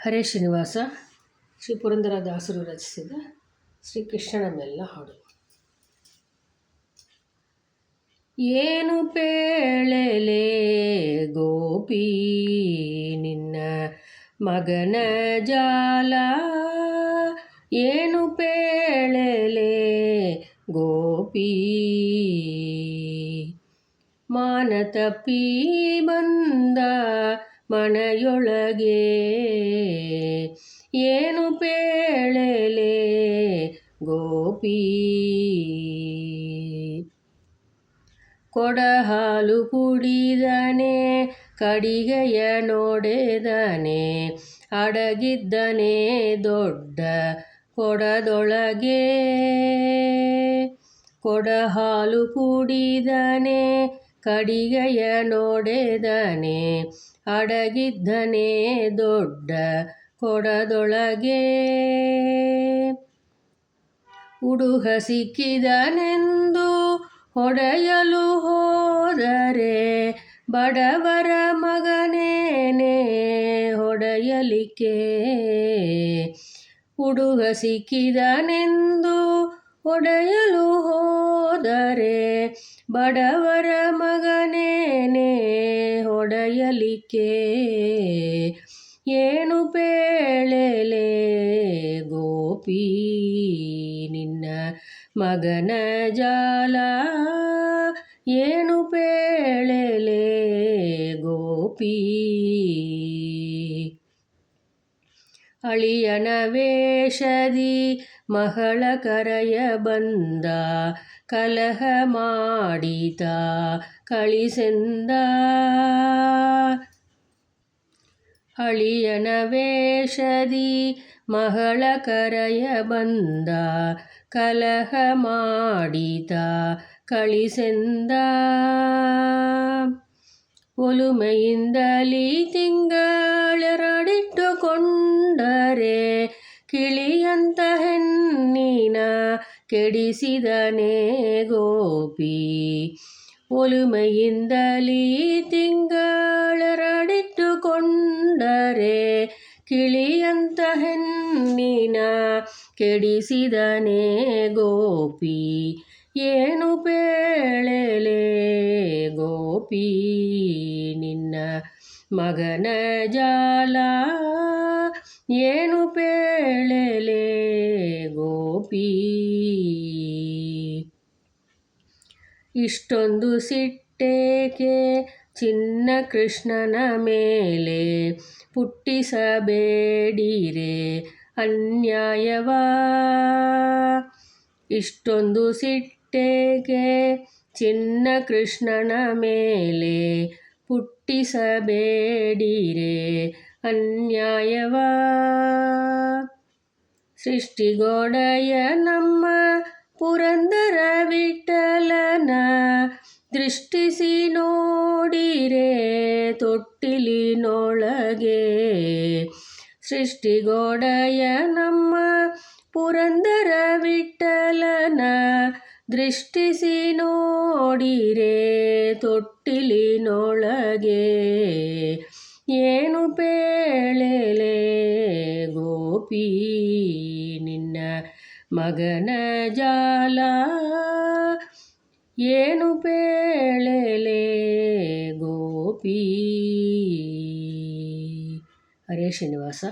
ಹರೇ ಶ್ರೀನಿವಾಸ ಶ್ರೀ ಪುರಂದರದಾಸರು ರಚಿಸಿದ ಶ್ರೀಕೃಷ್ಣನ ಮೆಲ್ಲ ಹಾಡು. ಏನು ಪೇಳೆಲೆ ಗೋಪಿ ನಿನ್ನ ಮಗನ ಜಾಲ, ಏನು ಪೇಳೆಲೆ ಗೋಪಿ ಮಾನ ತಪ್ಪಿ ಬಂದ ಮನೆಯೊಳಗೆ, ಏನು ಪೇಳೆಲೆ ಗೋಪಿ ಕೊಡ ಹಾಲು ಕುಡಿದನೆ, ಕಡಿಗೆಯ ನೋಡೆದನೆ, ಅಡಗಿದ್ದನೆ ದೊಡ್ಡ ಕೊಡದೊಳಗೆ. ಕೊಡ ಹಾಲು ಕುಡಿದನೆ, ಕಡಿಗೆಯ ನೋಡೆದನೆ, ಅಡಗಿದ್ದನೆ ದೊಡ್ಡ ಕೊಡದೊಳಗೆ. ಹುಡುಗ ಸಿಕ್ಕಿದನೆಂದು ಹೊಡೆಯಲು ಹೋದರೆ, ಬಡವರ ಮಗನೇನೆ ಹೊಡೆಯಲಿಕ್ಕೆ. ಹುಡುಗ ಸಿಕ್ಕಿದನೆಂದು ಹೊಡೆಯಲು ಹೋದರೆ, ಬಡವರ ಮಗನೇನೆ ಹೊಡೆಯಲಿಕ್ಕೆ. ಏನು ಪೇಳೆಲೆ ಗೋಪಿ ನಿನ್ನ ಮಗನ ಜಾಲ, ಏನು ಪೇಳೆಲೆ ಗೋಪಿ ಅಳಿಯನ ವೇಷದಿ ಮಹಳ ಕರೆಯ ಬಂದ, ಕಲಹ ಮಾಡಿತ ಕಳಿಸೆಂದ. ಅಳಿಯನ ವೇಷದಿ ಮಹಳ ಕರೆಯ ಬಂದ, ಕಲಹ ಮಾಡಿತ ಕಳಿಸೆಂದ. ಒಲುಮೆಯಿಂದಲೀ ತಿಂಗಳೆರಡಿಟ್ಟುಕೊಂಡರೆ, ಕಿಳಿಯಂತ ಹೆಣ್ಣಿನ ಕೆಡಿಸಿದನೆ ಗೋಪಿ. ಒಲುಮೆಯಿಂದಲೀ ತಿಂಗಳೆರಡಿಟ್ಟುಕೊಂಡರೆ, ಕಿಳಿಯಂತ ಹೆಣ್ಣಿನ ಕೆಡಿಸಿದನೆ ಗೋಪಿ. ಏನು ಪೇಳೆಲೆ ಗೋಪಿ ನಿನ್ನ ಮಗನ ಜಾಲ, ಏನು ಪೇಳೆಲೆ ಗೋಪಿ ಇಷ್ಟೊಂದು ಸಿಟ್ಟೇಕೆ ಚಿನ್ನ ಕೃಷ್ಣನ ಮೇಲೆ, ಪುಟ್ಟಿಸಬೇಡಿರೆ ಅನ್ಯಾಯವ. ಇಷ್ಟೊಂದು ಸಿಟ್ಟೇಕೆ ಚಿನ್ನ ಕೃಷ್ಣನ ಮೇಲೆ, ಪುಟ್ಟಿಸಬೇಡಿರೆ ಅನ್ಯಾಯವ. ಸೃಷ್ಟಿಗೊಡೆಯ ನಮ್ಮ ಪುರಂದರ ವಿಠಲನ, ದೃಷ್ಟಿಸಿ ನೋಡಿರೆ ತೊಟ್ಟಿಲಿನೊಳಗೆ. ಸೃಷ್ಟಿಗೊಡೆಯ ನಮ್ಮ ಪುರಂದರ ವಿಠಲನ, ದೃಷ್ಟಿಸಿ ನೋಡಿರೆ ತೊಟ್ಟಿಲಿನೊಳಗೆ. ಏನು ಪೇಳೆಲೆ ಗೋಪಿ ನಿನ್ನ ಮಗನ ಜಾಲ, ಏನು ಪೇಳೆಲೆ ಗೋಪಿ. ಹರೇ ಶ್ರೀನಿವಾಸ.